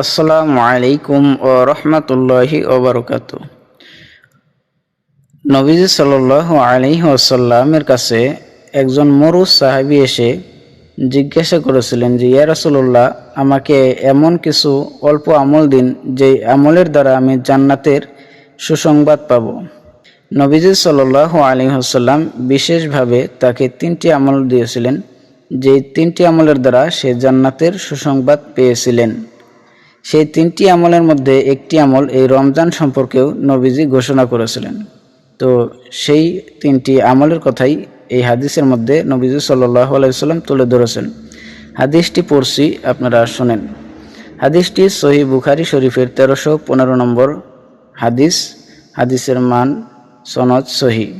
আসসালামু আলাইকুম ওয়া রাহমাতুল্লাহি ওয়া বারাকাতুহু। নবীজি সাল্লাল্লাহু আলাইহি ওয়াসাল্লামের কাছে একজন মরুজ সাহাবী এসে জিজ্ঞাসা করেছিলেন যে, ইয়া রাসূলুল্লাহ, আমাকে এমন কিছু অল্প আমল দিন যে আমলের দ্বারা আমি জান্নাতের সুসংবাদ পাব। নবীজি সাল্লাল্লাহু আলাইহি ওয়াসাল্লাম বিশেষভাবে তাকে 3টি আমল দিয়েছিলেন, যে 3টি আমলের দ্বারা সে জান্নাতের সুসংবাদ পেয়েছিলেন। সেই 3টি আমলের মধ্যে একটি আমল এই রমজান সম্পর্কেও নবীজি ঘোষণা করেছিলেন। তো সেই 3টি আমলের কথাই এই হাদিসের মধ্যে নবীজি সাল্লাল্লাহু আলাইহি ওয়াসাল্লাম তুলে ধরেছেন। হাদিসটি পড়ছি, আপনারা শুনেন। হাদিসটি সহিহ বুখারী শরীফের 1315 নম্বর হাদিস। হাদিসের মান সনদ সহিহ।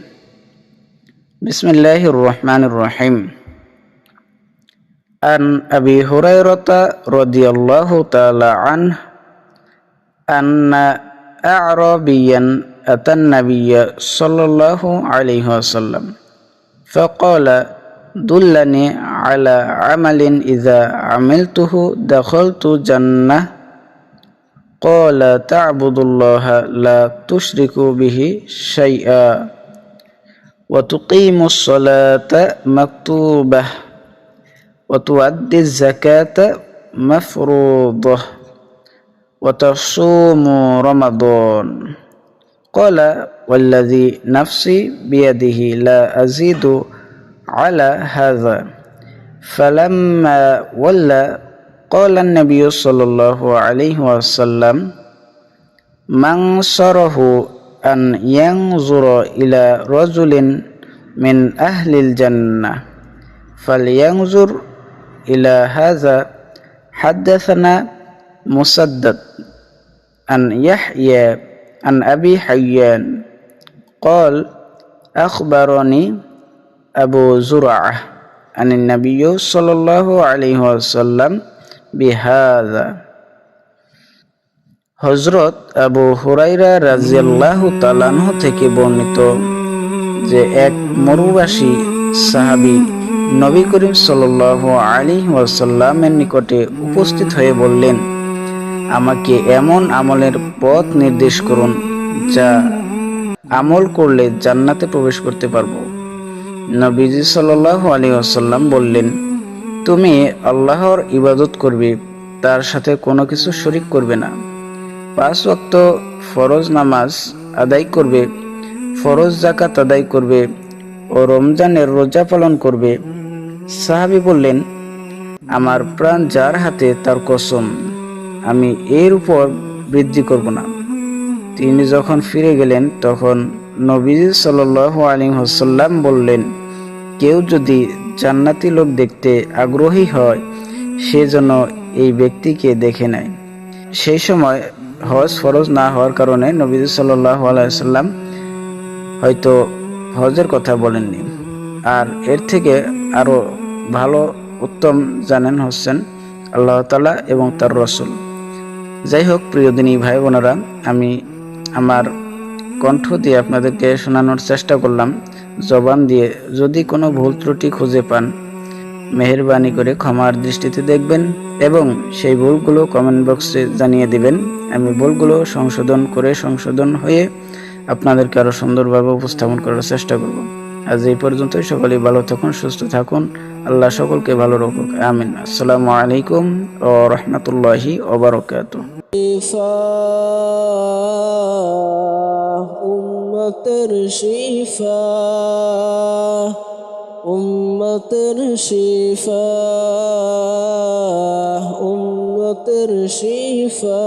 বিসমিল্লাহির রহমানির রহিম। عن أبي هريرة رضي الله تعالى عنه أن أعرابيا أتى النبي صلى الله عليه وسلم فقال دلني على عمل إذا عملته دخلت جنة. قال تعبد الله لا تشرك به شيئا وتقيم الصلاة مكتوبة وتؤدي الزكاة مفروضة وتصوم رمضان. قال والذي نفسي بيده لا أزيد على هذا. فلما ولى قال النبي صلى الله عليه وسلم من سره أن ينظر إلى رجل من أهل الجنة فلينظر إلى هذا. حدثنا مسدد عن يحيى عن أبي حيان قال أخبرني أبو زرعة عن النبي صلى الله عليه وسلم بهذا. হযরত আবু হুরায়রা রাদিয়াল্লাহু তাআলা আনহু থেকে বর্ণিত যে এক মরুবাসী সাহাবী নবী করিম সাল্লাল্লাহু আলাইহি ওয়াসাল্লামের নিকটে উপস্থিত হয়ে বললেন, আমাকে এমন আমলের পথ নির্দেশ করুন যা আমল করলে জান্নাতে প্রবেশ করতে পারবো। নবীজি সাল্লাল্লাহু আলাইহি ওয়াসাল্লাম বললেন, তুমি আল্লাহর ইবাদত করবে, তার সাথে কোনো কিছু শরীক করবে না। 5 ওয়াক্ত ফরজ নামাজ আদায় করবে, ফরজ যাকাত আদায় করবে ও রমজানের রোজা পালন করবে। সাহাবী বললেন, আমার প্রাণ যার হাতে তার কসম, আমি এর উপর বৃদ্ধি করব না। তিনি যখন ফিরে গেলেন তখন নবীজি সাল্লাল্লাহু আলাইহি ওয়াসাল্লাম বললেন, কেউ যদি জান্নাতি লোক দেখতে আগ্রহী হয় সে যেন এই ব্যক্তিকে দেখে নেয়। সেই সময় হজ ফরজ না হওয়ার কারণে নবীজি সাল্লাল্লাহু আলাইহি ওয়াসাল্লাম হয়তো হজের কথা বলেননি। আর এর থেকে আরো ভালো উত্তম জানেন হচ্ছেন আল্লাহ তাআলা এবং তার রাসূল। যাই হোক, প্রিয় দিনী ভাই বোনেরা, আমি আমার কণ্ঠ দিয়ে আপনাদেরকে শোনানোর চেষ্টা করলাম, জবান দিয়ে। যদি কোনো ভুল ত্রুটি খুঁজে পান মেহেরবানি করে ক্ষমার দৃষ্টিতে দেখবেন এবং সেই ভুলগুলো কমেন্ট বক্সে জানিয়ে দিবেন। আমি ভুলগুলো সংশোধন হয়ে আপনাদেরকে আরো সুন্দরভাবে উপস্থাপন করার চেষ্টা করব। আজ এই পর্যন্তই। সকলেই ভালো থাকুন, সুস্থ থাকুন। আল্লাহ সকলকে ভালো রাখুক। আমিন। আসসালামু আলাইকুম ওয়া রাহমাতুল্লাহি ওয়া বারাকাতুহু। উম্মতের শিফা, উম্মতের শিফা, উম্মতের শিফা।